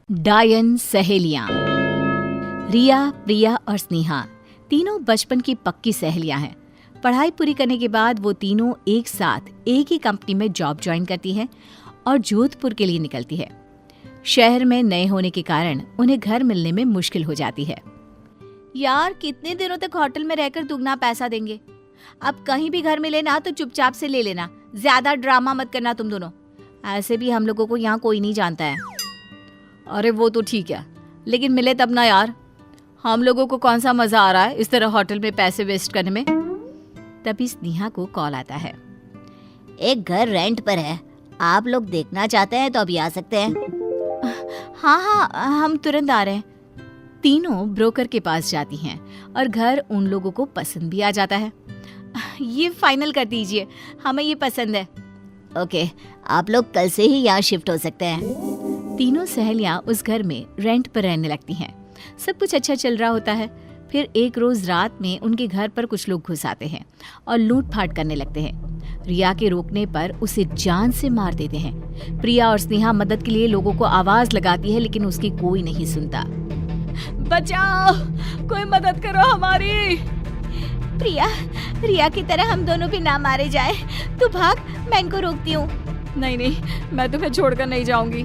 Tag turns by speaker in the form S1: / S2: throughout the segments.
S1: डायन सहेलियां। रिया, प्रिया और स्नेहा तीनों बचपन की पक्की सहेलियां हैं। पढ़ाई पूरी करने के बाद वो तीनों एक साथ एक ही कंपनी में जॉब ज्वाइन करती हैं और जोधपुर के लिए निकलती है। शहर में नए होने के कारण उन्हें घर मिलने में मुश्किल हो जाती है। यार, कितने दिनों तक होटल में रहकर दुगना पैसा देंगे? अब कहीं भी घर मिले ना तो चुपचाप से ले लेना, ज्यादा ड्रामा मत करना तुम दोनों। ऐसे भी हम लोगों को यहाँ कोई नहीं जानता है। अरे वो तो ठीक है, लेकिन मिले तब ना यार। हम लोगों को कौन सा मजा आ रहा है इस तरह होटल में पैसे वेस्ट करने में। तभी स्नेहा को कॉल आता है।
S2: एक घर रेंट पर है, आप लोग देखना चाहते हैं तो अभी आ सकते हैं।
S1: हाँ, हम तुरंत आ रहे हैं। तीनों ब्रोकर के पास जाती हैं और घर उन लोगों को पसंद भी आ जाता है। ये फाइनल कर दीजिए, हमें ये पसंद है।
S2: ओके, आप लोग कल से ही यहाँ शिफ्ट हो सकते हैं।
S1: तीनों सहेलियां उस घर में रेंट पर रहने लगती हैं। सब कुछ अच्छा चल रहा होता है। फिर एक रोज रात में उनके घर पर कुछ लोग घुस आते हैं और लूटपाट करने लगते हैं। रिया के रोकने पर उसे जान से मार देते हैं। प्रिया और स्नेहा मदद के लिए लोगों को आवाज लगाती है, लेकिन उसकी कोई नहीं सुनता। बचाओ, कोई मदद करो हमारी।
S2: रिया की तरह हम दोनों भी ना मारे जाए। तू भाग, मैं इनको रोकती हूँ।
S1: नहीं, मैं तुम्हें छोड़कर नहीं जाऊंगी।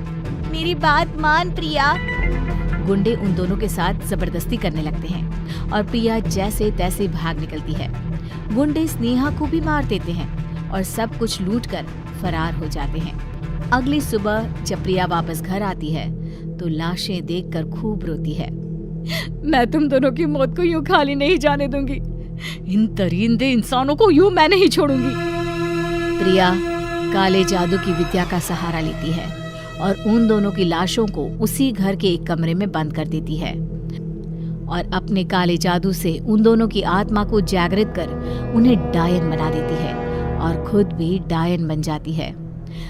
S2: मेरी बात मान प्रिया।
S1: गुंडे उन दोनों के साथ जबरदस्ती करने लगते हैं और प्रिया जैसे तैसे भाग निकलती है। गुंडे स्नेहा को भी मार देते हैं और सब कुछ लूटकर फरार हो जाते हैं। अगली सुबह जब प्रिया वापस घर आती है तो लाशें देखकर खूब रोती है। मैं तुम दोनों की मौत को यूं खाली नहीं जाने दूंगी। इन दरिंदे इंसानों को यूं मैं नहीं छोड़ूंगी। प्रिया काले जादू की विद्या का सहारा लेती है और उन दोनों की लाशों को उसी घर के एक कमरे में बंद कर देती है और अपने काले जादू से उन दोनों की आत्मा को जागृत कर उन्हें डायन बना देती है और खुद भी डायन बन जाती है।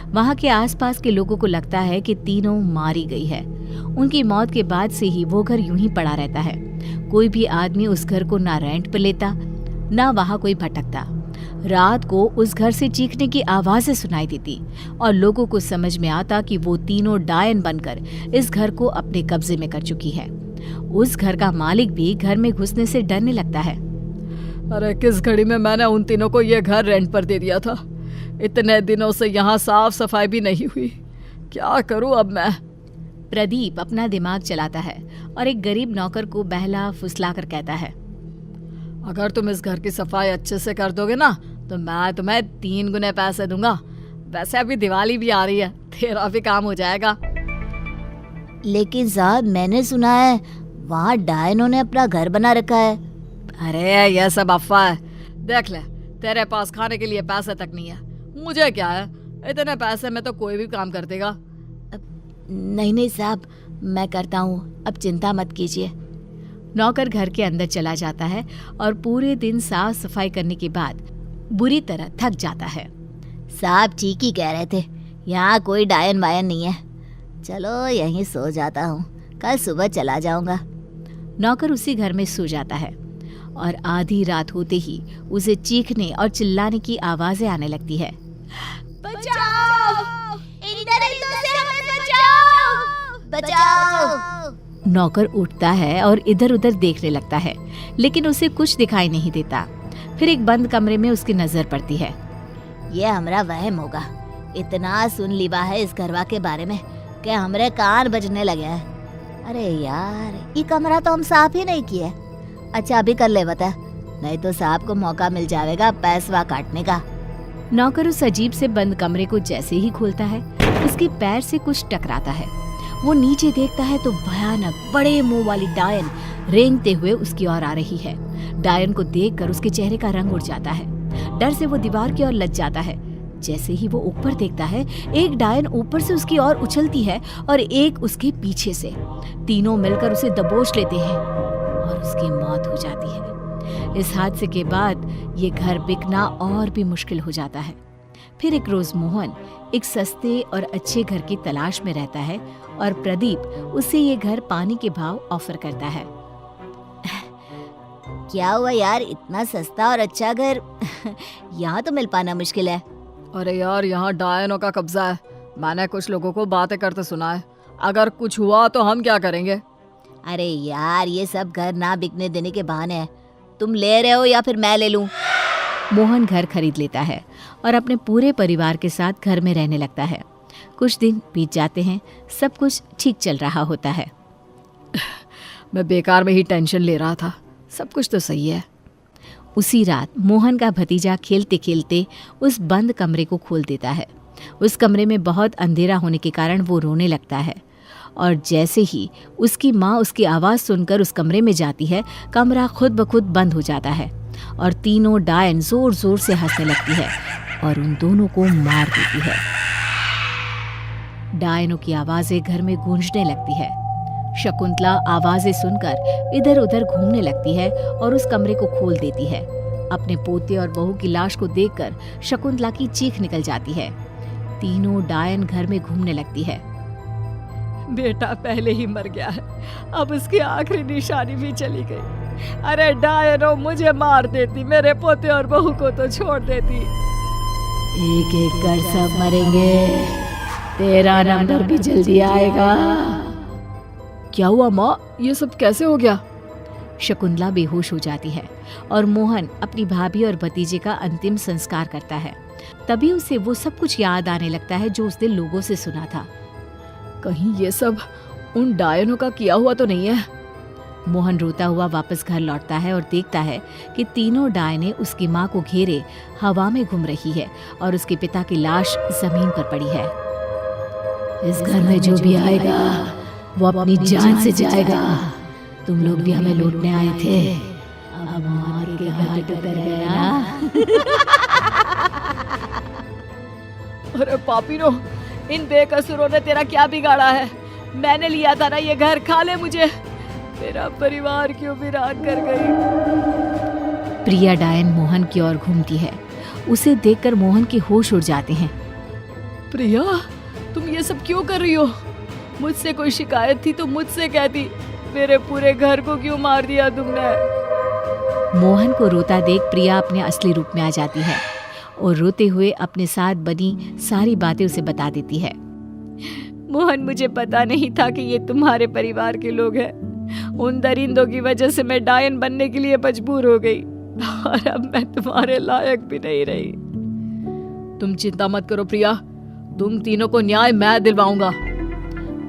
S1: वहां के आसपास के लोगों को लगता है कि तीनों मारी गई है। उनकी मौत के बाद से ही वो घर यूं ही पड़ा रहता है। कोई भी आदमी उस घर को ना रेंट पर लेता, ना वहां कोई भटकता। रात को उस घर से चीखने की आवाजें सुनाई देती और लोगों को समझ में आता कि वो तीनों डायन बनकर इस घर को अपने कब्जे में कर चुकी है। उस घर का मालिक भी घर में घुसने से डरने लगता है। अरे किस घड़ी में मैंने उन तीनों को ये घर रेंट पर दे दिया था। इतने दिनों से यहाँ साफ सफाई भी नहीं हुई। क्या करूँ अब मैं? प्रदीप अपना दिमाग चलाता है और एक गरीब नौकर को बहला फुसला कर कहता है, अगर तुम इस घर की सफाई अच्छे से कर दोगे ना तो मैं तुम्हें 3 गुने पैसे दूंगा। वैसे अभी दिवाली भी आ रही है, तेरा भी काम हो जाएगा।
S2: लेकिन साहब, मैंने सुना है वहाँ डायनों ने अपना घर बना रखा है।
S1: अरे यह सब अफवाह है। देख ले, तेरे पास खाने के लिए पैसे तक नहीं है। मुझे क्या है, इतने पैसे में तो कोई भी काम कर देगा।
S2: नहीं साहब, मैं करता हूँ, अब चिंता मत कीजिए।
S1: नौकर घर के अंदर चला जाता है और पूरे दिन साफ सफाई करने के बाद बुरी तरह थक जाता है।
S2: साहब ठीक ही कह रहे थे, यहाँ कोई डायन वायन नहीं है। चलो यहीं सो जाता हूँ, कल सुबह चला जाऊंगा।
S1: नौकर उसी घर में सो जाता है और आधी रात होते ही उसे चीखने और चिल्लाने की आवाजें आने लगती है।
S2: बचाओ! इन दरिंदों से हमें बचाओ! बचाओ!
S1: नौकर उठता है और इधर उधर देखने लगता है, लेकिन उसे कुछ दिखाई नहीं देता। फिर एक बंद कमरे में उसकी नजर पड़ती है।
S2: ये हमरा वहम होगा। इतना सुन लिबा है इस घरवा के बारे में कि हमरे कान बजने लगे हैं। अरे यार, ये कमरा तो हम साफ ही नहीं किए। अच्छा अभी कर ले बता, नहीं तो साहब को मौका मिल जाएगा पैसवा काटने का।
S1: नौकर उस अजीब से बंद कमरे को जैसे ही खोलता है, उसके पैर से कुछ टकराता है। वो नीचे देखता है तो भयानक बड़े मुंह वाली डायन रेंगते हुए उसकी ओर आ रही है। डायन को देखकर उसके चेहरे का रंग उड़ जाता है। डर से वो दीवार की ओर लग जाता है। जैसे ही वो ऊपर देखता है, एक डायन ऊपर से उसकी ओर उछलती है और एक उसके पीछे से। तीनों मिलकर उसे दबोच लेते हैं और उसकी मौत हो जाती है। इस हादसे के बाद ये घर बिकना और भी मुश्किल हो जाता है। फिर एक रोज मोहन एक सस्ते और अच्छे घर की तलाश में रहता है और प्रदीप उसे ये घर पानी के भाव ऑफर करता है।
S2: क्या हुआ यार, इतना सस्ता और अच्छा घर यहाँ तो मिल पाना मुश्किल है।
S1: अरे यार, यहाँ डायनों का कब्जा है। मैंने कुछ लोगों को बातें करते सुना है।
S3: अगर कुछ हुआ तो हम क्या करेंगे?
S2: अरे यार, ये सब घर ना बिकने देने के बहाने हैं। तुम ले रहे हो या फिर मैं ले लूं?
S1: मोहन घर खरीद लेता है और अपने पूरे परिवार के साथ घर में रहने लगता है। कुछ दिन बीत जाते हैं, सब कुछ ठीक चल रहा होता है।
S3: मैं बेकार में ही टेंशन ले रहा था, सब कुछ तो सही है।
S1: उसी रात मोहन का भतीजा खेलते खेलते उस बंद कमरे को खोल देता है। उस कमरे में बहुत अंधेरा होने के कारण वो रोने लगता है और जैसे ही उसकी माँ उसकी आवाज़ सुनकर उस कमरे में जाती है, कमरा खुद ब खुद बंद हो जाता है और तीनों डायन जोर जोर से हंसने लगती है और उन दोनों को मार देती है। डायनों की आवाज़ें घर में गूंजने लगती है। शकुंतला आवाज़ें सुनकर इधर उधर घूमने लगती है और उस कमरे को खोल देती है। अपने पोते और बहू की लाश को देखकर शकुंतला की चीख निकल जाती है। तीनों डायन घर में घूमने लगती है।
S3: बेटा पहले ही मर गया है, अब उसकी आखिरी निशानी भी चली गई। अरे डायनो, मुझे मार देती, मेरे पोते और बहू को तो छोड़ देती।
S1: एक एक कर सब मरेंगे, तेरा नंबर भी जल्दी आएगा।
S3: क्या हुआ माँ, ये सब कैसे हो गया?
S1: शकुंतला बेहोश हो जाती है और मोहन अपनी भाभी और भतीजे का अंतिम संस्कार करता है। तभी उसे वो सब कुछ याद आने लगता है जो उसने लोगों से सुना था।
S3: कहीं ये सब उन डायनों का किया हुआ तो नहीं है?
S1: मोहन रोता हुआ वापस घर लौटता है और देखता है कि तीनों डायनें उसकी माँ को घेरे हवा में घूम रही है और उसके पिता की लाश जमीन पर पड़ी है।
S2: इस घर में जो भी आएगा वो अपनी जान से जाएगा। तुम लोग भी हमें लूटने आए थे, अब मार के घाट उतर गए ना।
S3: अरे पापीनो, इन बेकसूरों ने तेरा क्या बिगाड़ा है? मैंने लिया था ना ये घर, खा ले मुझे। मेरा परिवार क्यों वीरान कर गई?
S1: प्रिया डायन मोहन की ओर घूमती है। उसे देखकर मोहन के होश उड़ जाते हैं।
S3: प्रिया, तुम ये सब क्यों कर रही हो? मुझसे कोई शिकायत थी तो मुझसे कहती, मेरे पूरे घर को क्यों मार दिया तुमने?
S1: मोहन को रोता देख प्रिया अपने असली रूप में आ जाती है और रोते हुए अपने साथ बनी सारी बातें उसे बता देती है।
S3: मोहन, मुझे पता नहीं था कि ये तुम्हारे परिवार के लोग हैं। उन दरिंदों की वजह से मैं डायन बनने के लिए मजबूर हो गई और अब मैं तुम्हारे लायक भी नहीं रही। तुम चिंता मत करो प्रिया, तुम तीनों को न्याय मैं दिलवाऊंगा।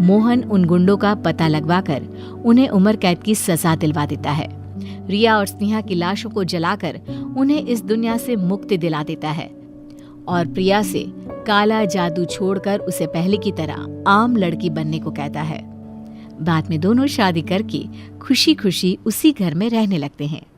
S1: मोहन उन गुंडों का पता लगवाकर उन्हें उम्र कैद की सजा दिलवा देता है। रिया और स्नेहा की लाशों को जलाकर उन्हें इस दुनिया से मुक्ति दिला देता है और प्रिया से काला जादू छोड़कर उसे पहले की तरह आम लड़की बनने को कहता है। बाद में दोनों शादी करके खुशी खुशी उसी घर में रहने लगते हैं।